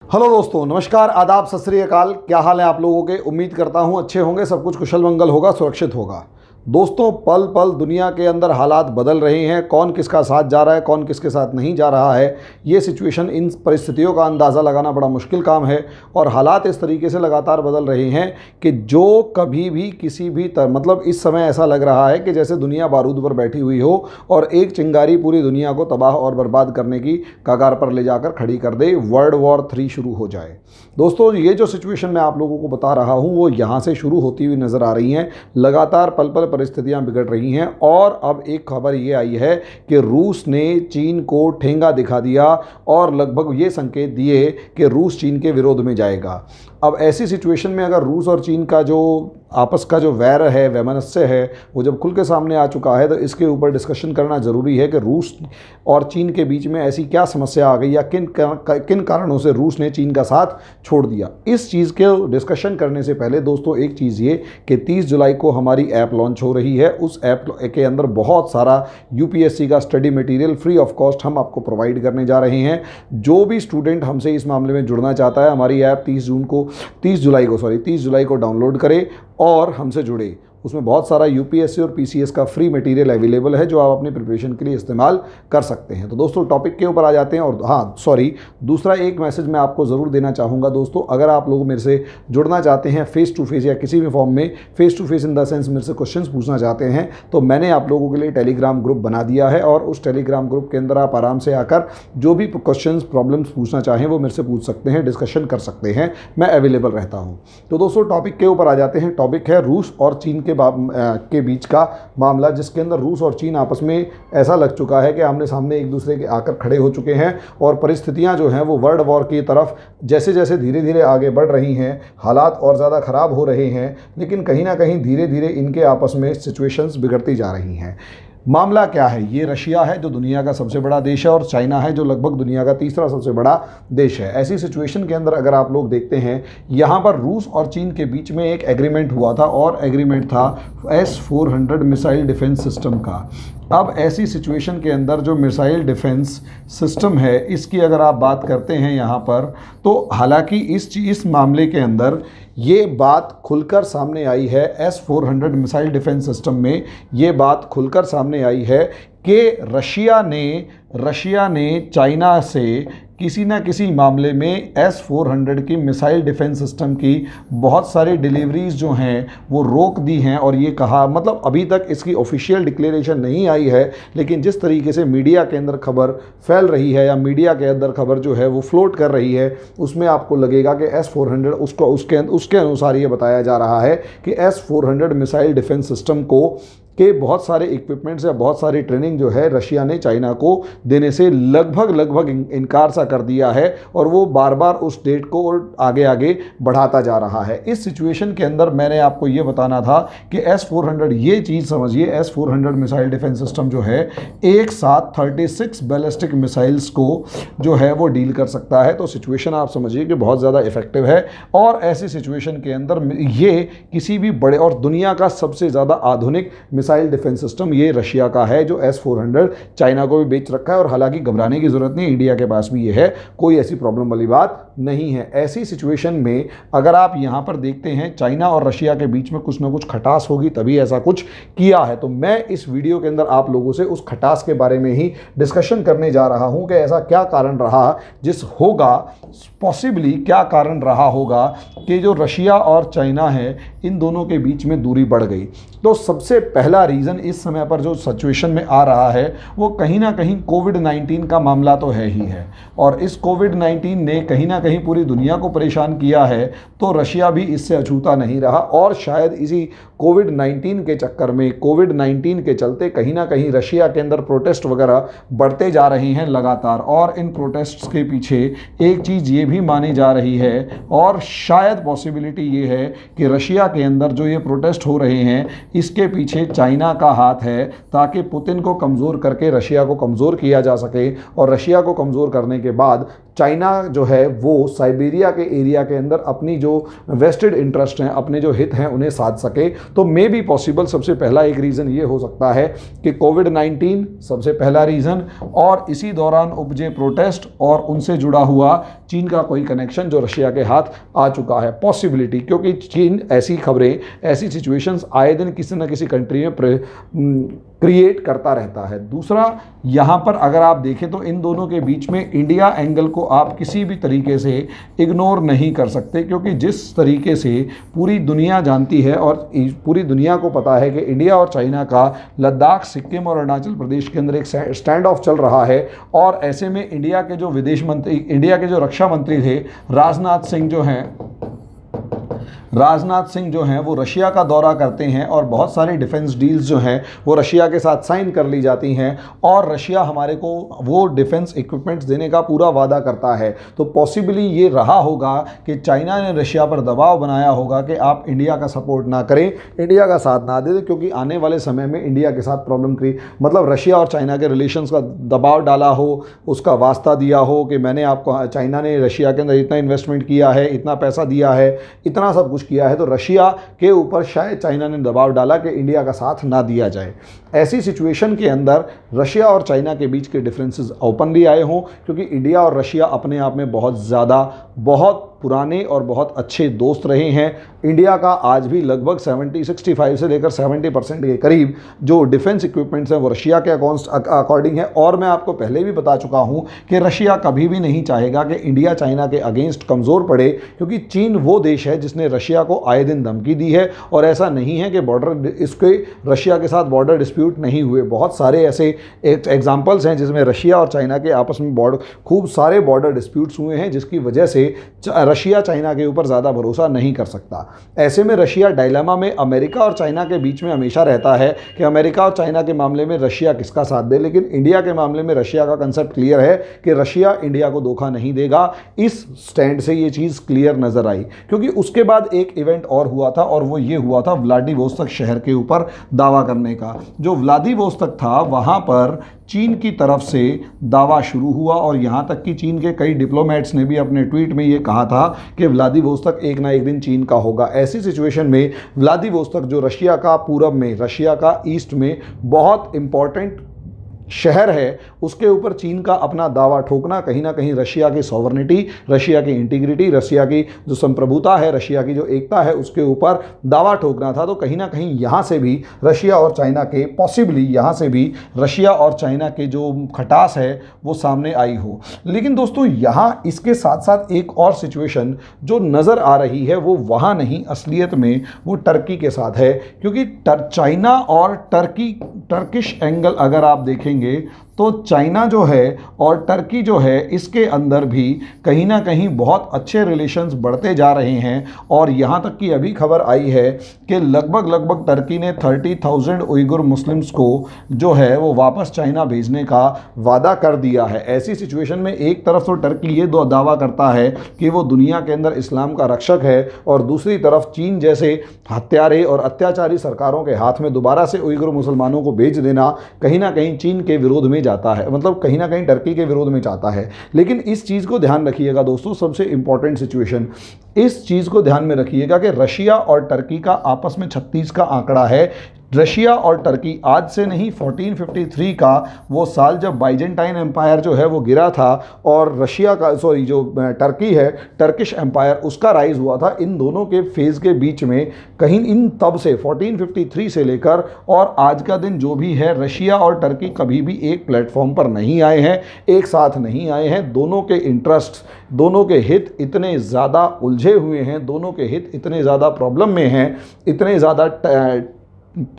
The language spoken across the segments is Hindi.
हेलो दोस्तों, नमस्कार, आदाब, सत श्री अकाल। क्या हाल है आप लोगों के? उम्मीद करता हूँ अच्छे होंगे, सब कुछ कुशल मंगल होगा, सुरक्षित होगा। दोस्तों, पल पल दुनिया के अंदर हालात बदल रहे हैं। कौन किसका साथ जा रहा है, कौन किसके साथ नहीं जा रहा है, ये सिचुएशन, इन परिस्थितियों का अंदाज़ा लगाना बड़ा मुश्किल काम है। और हालात इस तरीके से लगातार बदल रहे हैं कि जो कभी भी किसी भी मतलब इस समय ऐसा लग रहा है कि जैसे दुनिया बारूद पर बैठी हुई हो और एक चिंगारी पूरी दुनिया को तबाह और बर्बाद करने की कगार पर ले जाकर खड़ी कर दे, वर्ल्ड वॉर 3 शुरू हो जाए। दोस्तों, ये जो सिचुएशन मैं आप लोगों को बता रहा हूँ वो यहाँ से शुरू होती हुई नज़र आ रही हैं। लगातार पल पल परिस्थितियां बिगड़ रही हैं और अब एक खबर ये आई है कि रूस ने चीन को ठेंगा दिखा दिया और लगभग ये संकेत दिए कि रूस चीन के विरोध में जाएगा। अब ऐसी सिचुएशन में अगर रूस और चीन का जो आपस का जो वैर है, वैमनस्य है, वो जब खुल के सामने आ चुका है तो इसके ऊपर डिस्कशन करना ज़रूरी है कि रूस और चीन के बीच में ऐसी क्या समस्या आ गई या किन कारणों से रूस ने चीन का साथ छोड़ दिया। इस चीज़ के डिस्कशन करने से पहले दोस्तों एक चीज़ ये कि 30 जुलाई को हमारी ऐप लॉन्च हो रही है। उस ऐप के अंदर बहुत सारा यूपीएससी का study material free of cost हम आपको प्रोवाइड करने जा रहे हैं। जो भी स्टूडेंट हमसे इस मामले में जुड़ना चाहता है, हमारी ऐप 30 जुलाई को डाउनलोड करे और हमसे जुड़े। उसमें बहुत सारा यूपीएससी और पीसीएस का फ्री मटेरियल अवेलेबल है जो आप अपनी प्रिपरेशन के लिए इस्तेमाल कर सकते हैं। तो दोस्तों टॉपिक के ऊपर आ जाते हैं। और दूसरा एक मैसेज मैं आपको ज़रूर देना चाहूँगा दोस्तों, अगर आप लोग मेरे से जुड़ना चाहते हैं फेस टू फेस या किसी भी फॉर्म में, face to face in the sense मेरे से क्वेश्चंस पूछना चाहते हैं, तो मैंने आप लोगों के लिए टेलीग्राम ग्रुप बना दिया है और उस टेलीग्राम ग्रुप के अंदर आप आराम से आकर जो भी क्वेश्चंस प्रॉब्लम्स पूछना चाहें वो मेरे से पूछ सकते हैं, डिस्कशन कर सकते हैं, मैं अवेलेबल रहता हूँ। तो दोस्तों टॉपिक के ऊपर आ जाते हैं। टॉपिक है रूस और चीन के बीच का मामला, जिसके अंदर रूस और चीन आपस में ऐसा लग चुका है कि आमने सामने एक दूसरे के आकर खड़े हो चुके हैं और परिस्थितियां जो हैं वो वर्ल्ड वॉर की तरफ जैसे जैसे धीरे धीरे आगे बढ़ रही हैं, हालात और ज़्यादा ख़राब हो रहे हैं, लेकिन कहीं ना कहीं धीरे धीरे इनके आपस में सिचुएशंस बिगड़ती जा रही हैं। मामला क्या है? ये रशिया है जो दुनिया का सबसे बड़ा देश है और चाइना है जो लगभग दुनिया का तीसरा सबसे बड़ा देश है। ऐसी सिचुएशन के अंदर अगर आप लोग देखते हैं, यहाँ पर रूस और चीन के बीच में एक एग्रीमेंट हुआ था और एग्रीमेंट था S-400 मिसाइल डिफेंस सिस्टम का। अब ऐसी सिचुएशन के अंदर जो मिसाइल डिफेंस सिस्टम है इसकी अगर आप बात करते हैं यहाँ पर, तो हालांकि इस मामले के अंदर ये बात खुलकर सामने आई है, S-400 मिसाइल डिफेंस सिस्टम में ये बात खुलकर सामने आई है कि रशिया ने चाइना से किसी न किसी मामले में S-400 की मिसाइल डिफेंस सिस्टम की बहुत सारी डिलीवरीज जो हैं वो रोक दी हैं। और ये कहा, मतलब अभी तक इसकी ऑफिशियल डिक्लेरेशन नहीं आई है, लेकिन जिस तरीके से मीडिया के अंदर खबर फैल रही है या मीडिया के अंदर खबर जो है वो फ्लोट कर रही है, उसमें आपको लगेगा कि S-400 उसके अनुसार ये बताया जा रहा है कि S-400 मिसाइल डिफेंस सिस्टम के बहुत सारे इक्विपमेंट्स या बहुत सारी ट्रेनिंग जो है रशिया ने चाइना को देने से लगभग इनकार सा कर दिया है और वो बार बार उस डेट को और आगे बढ़ाता जा रहा है। इस सिचुएशन के अंदर मैंने आपको ये बताना था कि S-400, ये चीज़ समझिए, S-400 मिसाइल डिफेंस सिस्टम जो है एक साथ 36 बैलिस्टिक मिसाइल्स को जो है वो डील कर सकता है। तो सिचुएशन आप समझिए कि बहुत ज़्यादा इफेक्टिव है और ऐसी सिचुएशन के अंदर ये किसी भी बड़े और दुनिया का सबसे ज़्यादा आधुनिक मिसाइल डिफेंस सिस्टम ये रशिया का है जो S-400 चाइना को भी बेच रखा है। और हालांकि घबराने की जरूरत नहीं, इंडिया के पास भी ये है, कोई ऐसी प्रॉब्लम वाली बात नहीं है। ऐसी सिचुएशन में अगर आप यहाँ पर देखते हैं चाइना और रशिया के बीच में कुछ ना कुछ खटास होगी तभी ऐसा कुछ किया है। तो मैं इस वीडियो के अंदर आप लोगों से उस खटास के बारे में ही डिस्कशन करने जा रहा हूँ कि ऐसा क्या कारण रहा पॉसिबली क्या कारण रहा होगा कि जो रशिया और चाइना है इन दोनों के बीच में दूरी बढ़ गई। तो सबसे पहला रीज़न इस समय पर जो सिचुएशन में आ रहा है वो कहीं ना कहीं कोविड-19 का मामला तो है ही है और इस कोविड-19 ने कहीं ना कहीं पूरी दुनिया को परेशान किया है। तो रशिया भी इससे अछूता नहीं रहा और शायद इसी कोविड-19 के चक्कर में, कोविड-19 के चलते कहीं ना कहीं रशिया के अंदर प्रोटेस्ट वगैरह बढ़ते जा रहे हैं लगातार। और इन प्रोटेस्ट्स के पीछे एक चीज़ ये भी मानी जा रही है और शायद पॉसिबिलिटी ये है कि रशिया के अंदर जो ये प्रोटेस्ट हो रहे हैं इसके पीछे चाइना का हाथ है, ताकि पुतिन को कमज़ोर करके रशिया को कमज़ोर किया जा सके और रशिया को कमज़ोर करने के बाद चाइना जो है वो साइबेरिया के एरिया के अंदर अपनी जो वेस्टेड इंटरेस्ट हैं, अपने जो हित हैं उन्हें साध सके। तो मे बी पॉसिबल सबसे पहला एक रीज़न ये हो सकता है कि कोविड-19 सबसे पहला रीज़न, और इसी दौरान उपजे प्रोटेस्ट और उनसे जुड़ा हुआ चीन का कोई कनेक्शन जो रशिया के हाथ आ चुका है। पॉसिबिलिटी, क्योंकि चीन ऐसी खबरें, ऐसी सिचुएशंस आए दिन किसी न किसी कंट्री में क्रिएट करता रहता है। दूसरा, यहाँ पर अगर आप देखें तो इन दोनों के बीच में इंडिया एंगल को आप किसी भी तरीके से इग्नोर नहीं कर सकते, क्योंकि जिस तरीके से पूरी दुनिया जानती है और पूरी दुनिया को पता है कि इंडिया और चाइना का लद्दाख, सिक्किम और अरुणाचल प्रदेश के अंदर एक स्टैंड ऑफ चल रहा है, और ऐसे में इंडिया के जो विदेश मंत्री, इंडिया के जो रक्षा मंत्री थे राजनाथ सिंह जो हैं वो रशिया का दौरा करते हैं, और बहुत सारी डिफेंस डील्स जो हैं वो रशिया के साथ साइन कर ली जाती हैं, और रशिया हमारे को वो डिफेंस इक्विपमेंट्स देने का पूरा वादा करता है। तो पॉसिबली ये रहा होगा कि चाइना ने रशिया पर दबाव बनाया होगा कि आप इंडिया का सपोर्ट ना करें, इंडिया का साथ ना दें, क्योंकि आने वाले समय में इंडिया के साथ प्रॉब्लम मतलब रशिया और चाइना के रिलेशंस का दबाव डाला हो, उसका वास्ता दिया हो कि मैंने आपको, चाइना ने रशिया के अंदर इतना इन्वेस्टमेंट किया है, इतना पैसा दिया है, इतना सब कुछ किया है, तो रशिया के ऊपर शायद चाइना ने दबाव डाला कि इंडिया का साथ ना दिया जाए। ऐसी सिचुएशन के अंदर रशिया और चाइना के बीच के डिफरेंसेस ओपनली आए हों, क्योंकि इंडिया और रशिया अपने आप में बहुत पुराने और बहुत अच्छे दोस्त रहे हैं। इंडिया का आज भी लगभग 65 से लेकर 70% के करीब जो डिफेंस इक्विपमेंट्स हैं वो रशिया के अकॉर्डिंग है, और मैं आपको पहले भी बता चुका हूं कि रशिया कभी भी नहीं चाहेगा कि इंडिया चाइना के अगेंस्ट कमज़ोर पड़े, क्योंकि चीन वो देश है जिसने रशिया को आए दिन धमकी दी है, और ऐसा नहीं है कि इसके रशिया के साथ बॉर्डर डिस्प्यूट नहीं हुए। बहुत सारे ऐसे एग्जाम्पल्स हैं जिसमें रशिया और चाइना के आपस में खूब सारे बॉर्डर डिस्प्यूट्स हुए हैं, जिसकी वजह से रशिया चाइना के ऊपर ज़्यादा भरोसा नहीं कर सकता। ऐसे में रशिया डायलेमा में अमेरिका और चाइना के बीच में हमेशा रहता है कि अमेरिका और चाइना के मामले में रशिया किसका साथ दे, लेकिन इंडिया के मामले में रशिया का कंसेप्ट क्लियर है कि रशिया इंडिया को धोखा नहीं देगा। इस स्टैंड से ये चीज़ क्लियर नज़र आई, क्योंकि उसके बाद एक इवेंट और हुआ था, और वो ये हुआ था व्लादिवोस्तोक शहर के ऊपर दावा करने का। जो व्लादिवोस्तोक था वहाँ पर चीन की तरफ से दावा शुरू हुआ, और यहाँ तक कि चीन के कई डिप्लोमेट्स ने भी अपने ट्वीट में ये कहा था कि व्लादिवोस्तोक एक ना एक दिन चीन का होगा। ऐसी सिचुएशन में व्लादिवोस्तोक जो रशिया का पूरब में, रशिया का ईस्ट में बहुत इंपॉर्टेंट शहर है, उसके ऊपर चीन का अपना दावा ठोकना कहीं ना कहीं रशिया की सॉवरेनिटी, रशिया की इंटीग्रिटी, रशिया की जो संप्रभुता है, रशिया की जो एकता है, उसके ऊपर दावा ठोकना था। तो कहीं ना कहीं यहाँ से भी रशिया और चाइना के पॉसिबली यहाँ से भी रशिया और चाइना के जो खटास है वो सामने आई हो। लेकिन दोस्तों यहाँ इसके साथ साथ एक और सिचुएशन जो नज़र आ रही है वो वहाँ नहीं, असलियत में वो टर्की के साथ है, क्योंकि चाइना और टर्किश एंगल अगर आप देखेंगे तो चाइना जो है और टर्की जो है इसके अंदर भी कहीं ना कहीं बहुत अच्छे रिलेशंस बढ़ते जा रहे हैं। और यहाँ तक कि अभी खबर आई है कि लगभग टर्की ने 30,000 उइगुर मुस्लिम्स को जो है वो वापस चाइना भेजने का वादा कर दिया है। ऐसी सिचुएशन में एक तरफ तो टर्की ये दावा करता है कि वो दुनिया के अंदर इस्लाम का रक्षक है, और दूसरी तरफ चीन जैसे हत्यारे और अत्याचारी सरकारों के हाथ में दोबारा से उइगुर मुसलमानों को भेज देना कहीं ना कहीं चीन के विरोध में जाता है, मतलब कहीं ना कहीं टर्की के विरोध में जाता है। लेकिन इस चीज़ को ध्यान रखिएगा दोस्तों, सबसे इंपॉर्टेंट सिचुएशन इस चीज़ को ध्यान में रखिएगा कि रशिया और टर्की का आपस में 36 का आंकड़ा है। रशिया और टर्की आज से नहीं, 1453 का वो साल जब बाइजेंटाइन एम्पायर जो है वो गिरा था, और रशिया का जो टर्की है, टर्किश एम्पायर, उसका राइज हुआ था। इन दोनों के फेज़ के बीच में कहीं इन तब से 1453 से लेकर और आज का दिन जो भी है, रशिया और टर्की कभी भी एक प्लेटफॉर्म पर नहीं आए हैं, एक साथ नहीं आए हैं। दोनों के इंटरेस्ट, दोनों के हित इतने ज़्यादा उलझे हुए हैं, दोनों के हित इतने ज़्यादा प्रॉब्लम में हैं, इतने ज़्यादा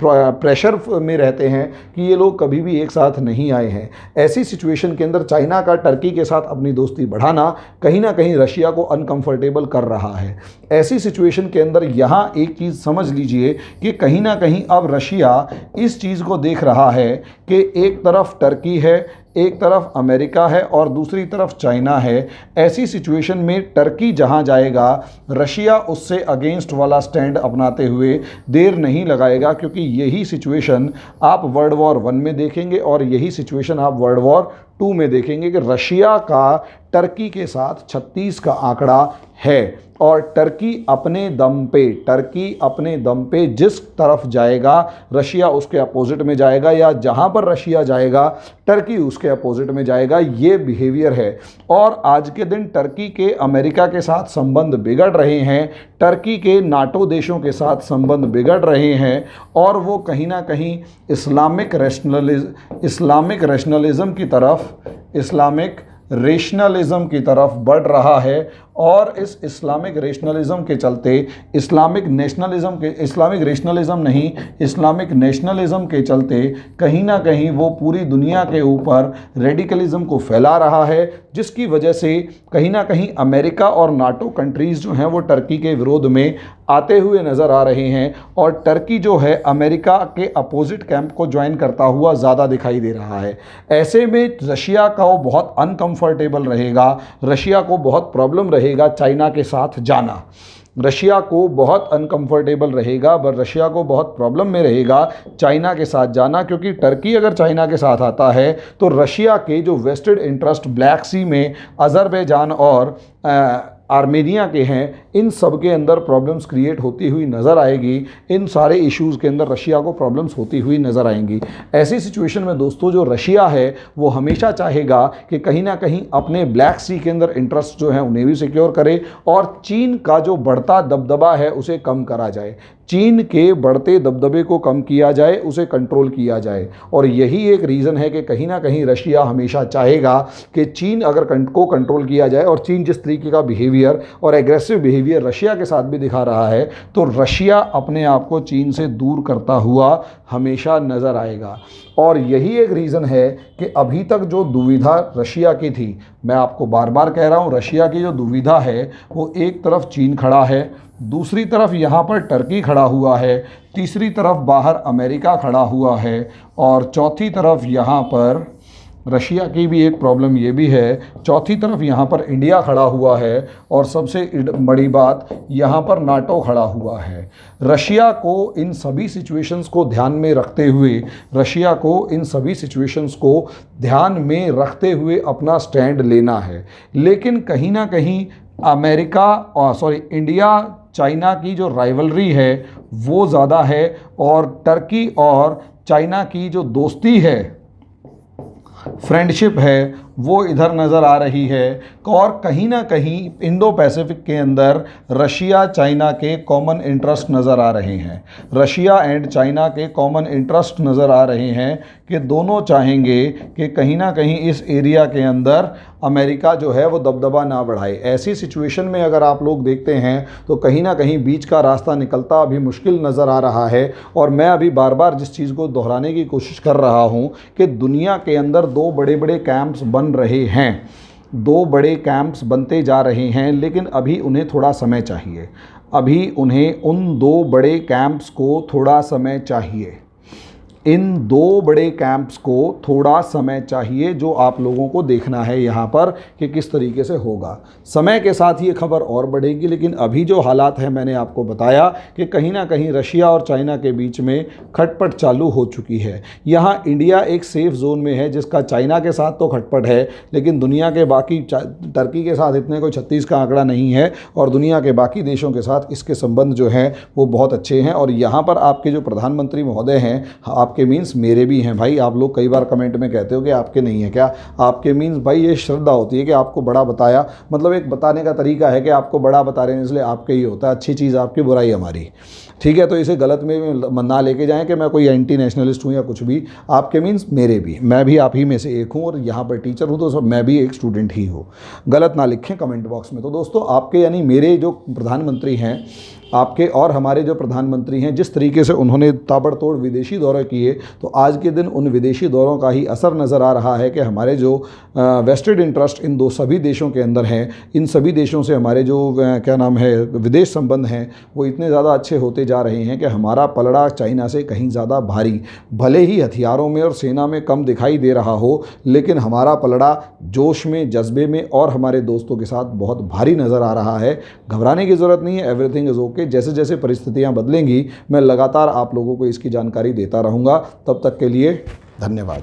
प्रेशर में रहते हैं कि ये लोग कभी भी एक साथ नहीं आए हैं। ऐसी सिचुएशन के अंदर चाइना का टर्की के साथ अपनी दोस्ती बढ़ाना कहीं ना कहीं रशिया को अनकंफर्टेबल कर रहा है। ऐसी सिचुएशन के अंदर यहाँ एक चीज़ समझ लीजिए कि कहीं ना कहीं अब रशिया इस चीज़ को देख रहा है कि एक तरफ टर्की है, एक तरफ अमेरिका है और दूसरी तरफ चाइना है। ऐसी सिचुएशन में टर्की जहां जाएगा, रशिया उससे अगेंस्ट वाला स्टैंड अपनाते हुए देर नहीं लगाएगा, क्योंकि यही सिचुएशन आप वर्ल्ड वॉर 1 में देखेंगे और यही सिचुएशन आप वर्ल्ड वॉर 2 में देखेंगे कि रशिया का टर्की के साथ 36 का आंकड़ा है। और टर्की अपने दम पे जिस तरफ जाएगा रशिया उसके अपोजिट में जाएगा, या जहां पर रशिया जाएगा टर्की उसके अपोजिट में जाएगा, ये बिहेवियर है। और आज के दिन टर्की के अमेरिका के साथ संबंध बिगड़ रहे हैं, टर्की के नाटो देशों के साथ संबंध बिगड़ रहे हैं, और वो कहीं ना कहीं इस्लामिक रेशनलिज्म की तरफ बढ़ रहा है। और इस इस्लामिक रेशनलिज्म के चलते इस्लामिक नेशनलिज्म के चलते कहीं ना कहीं वो पूरी दुनिया के ऊपर रेडिकलिज्म को फैला रहा है, जिसकी वजह से कहीं ना कहीं अमेरिका और नाटो कंट्रीज़ जो हैं वो टर्की के विरोध में आते हुए नज़र आ रहे हैं। और टर्की जो है अमेरिका के अपोजिट कैंप को ज्वाइन करता हुआ ज़्यादा दिखाई दे रहा है। ऐसे में रशिया का वो बहुत अनकंफर्टेबल रहेगा, रशिया को बहुत प्रॉब्लम रहेगा चाइना के साथ जाना, रशिया को बहुत अनकंफर्टेबल रहेगा, रशिया को बहुत प्रॉब्लम में रहेगा चाइना के साथ जाना, क्योंकि टर्की अगर चाइना के साथ आता है तो रशिया के जो वेस्टेड इंटरेस्ट ब्लैक सी में अज़रबैजान और आर्मेनिया के हैं, इन सब के अंदर प्रॉब्लम्स क्रिएट होती हुई नज़र आएगी। इन सारे इश्यूज़ के अंदर रशिया को प्रॉब्लम्स होती हुई नज़र आएंगी। ऐसी सिचुएशन में दोस्तों जो रशिया है वो हमेशा चाहेगा कि कहीं ना कहीं अपने ब्लैक सी के अंदर इंटरेस्ट जो है उन्हें भी सिक्योर करे, और चीन का जो बढ़ता दबदबा है उसे कम करा जाए, चीन के बढ़ते दबदबे को कम किया जाए, उसे कंट्रोल किया जाए। और यही एक रीज़न है कि कहीं ना कहीं रशिया हमेशा चाहेगा कि चीन अगर को कंट्रोल किया जाए, और चीन जिस तरीके का बिहेवियर और एग्रेसिव बिहेवियर रशिया के साथ भी दिखा रहा है, तो रशिया अपने आप को चीन से दूर करता हुआ हमेशा नज़र आएगा। और यही एक रीज़न है कि अभी तक जो दुविधा रशिया की थी, मैं आपको बार बार कह रहा हूँ, रशिया की जो दुविधा है वो एक तरफ चीन खड़ा है, दूसरी तरफ यहाँ पर टर्की खड़ा हुआ है, तीसरी तरफ बाहर अमेरिका खड़ा हुआ है, और चौथी तरफ यहाँ पर रशिया की भी एक प्रॉब्लम ये भी है, चौथी तरफ यहाँ पर इंडिया खड़ा हुआ है, और सबसे बड़ी बात यहाँ पर नाटो खड़ा हुआ है। रशिया को इन सभी सिचुएशंस को ध्यान में रखते हुए अपना स्टैंड लेना है। लेकिन कहीं ना कहीं इंडिया चाइना की जो राइवलरी है वो ज़्यादा है, और टर्की और चाइना की जो दोस्ती है, फ्रेंडशिप है, वो इधर नज़र आ रही है। और कहीं ना कहीं इंडो पैसिफिक के अंदर रशिया चाइना के कॉमन इंटरेस्ट नज़र आ रहे हैं, रशिया एंड चाइना के कॉमन इंटरेस्ट नज़र आ रहे हैं कि दोनों चाहेंगे कि कहीं ना कहीं इस एरिया के अंदर अमेरिका जो है वो दबदबा ना बढ़ाए। ऐसी सिचुएशन में अगर आप लोग देखते हैं तो कहीं ना कहीं बीच का रास्ता निकलता अभी मुश्किल नज़र आ रहा है। और मैं अभी बार बार जिस चीज़ को दोहराने की कोशिश कर रहा हूँ कि दुनिया के अंदर दो बड़े बड़े कैंप्स बन रहे हैं, दो बड़े कैंप्स बनते जा रहे हैं, लेकिन अभी उन्हें थोड़ा समय चाहिए, अभी उन्हें उन दो बड़े कैंप्स को थोड़ा समय चाहिए, इन दो बड़े कैंप्स को थोड़ा समय चाहिए, जो आप लोगों को देखना है यहाँ पर कि किस तरीके से होगा। समय के साथ ये खबर और बढ़ेगी, लेकिन अभी जो हालात हैं मैंने आपको बताया कि कहीं ना कहीं रशिया और चाइना के बीच में खटपट चालू हो चुकी है। यहाँ इंडिया एक सेफ जोन में है, जिसका चाइना के साथ तो खटपट है, लेकिन दुनिया के बाकी टर्की के साथ इतने कोई 36 का आंकड़ा नहीं है, और दुनिया के बाकी देशों के साथ इसके संबंध जो हैं वो बहुत अच्छे हैं। और यहाँ पर आपके जो प्रधानमंत्री महोदय हैं, आपके मीन्स मेरे भी हैं भाई। आप लोग कई बार कमेंट में कहते हो कि आपके नहीं है, क्या आपके मीन्स भाई ये श्रद्धा होती है कि आपको बड़ा बताया, मतलब एक बताने का तरीका है कि आपको बड़ा बता रहे हैं इसलिए आपके ही होता है, अच्छी चीज़ आपकी बुराई हमारी, ठीक है। तो इसे गलत में ना लेके जाएं कि मैं कोई एंटी नेशनलिस्ट हूँ या कुछ भी। आपके मीन्स मेरे भी, मैं भी आप ही में से एक हूँ, और यहाँ पर टीचर हूँ तो सब मैं भी एक स्टूडेंट ही हूँ। गलत ना लिखें कमेंट बॉक्स में। तो दोस्तों आपके यानी मेरे जो प्रधानमंत्री हैं, आपके और हमारे जो प्रधानमंत्री हैं, जिस तरीके से उन्होंने ताबड़तोड़ विदेशी दौरे किए, तो आज के दिन उन विदेशी दौरों का ही असर नज़र आ रहा है कि हमारे जो वेस्टेड इंटरेस्ट इन सभी देशों के अंदर हैं, इन सभी देशों से हमारे जो क्या नाम है विदेश संबंध हैं वो इतने ज़्यादा अच्छे होते जा रहे हैं कि हमारा पलड़ा चाइना से कहीं ज़्यादा भारी, भले ही हथियारों में और सेना में कम दिखाई दे रहा हो, लेकिन हमारा पलड़ा जोश में, जज्बे में और हमारे दोस्तों के साथ बहुत भारी नज़र आ रहा है। घबराने की ज़रूरत नहीं है, एवरीथिंग इज़ ओके। जैसे जैसे परिस्थितियां बदलेंगी मैं लगातार आप लोगों को इसकी जानकारी देता रहूँगा। तब तक के लिए धन्यवाद।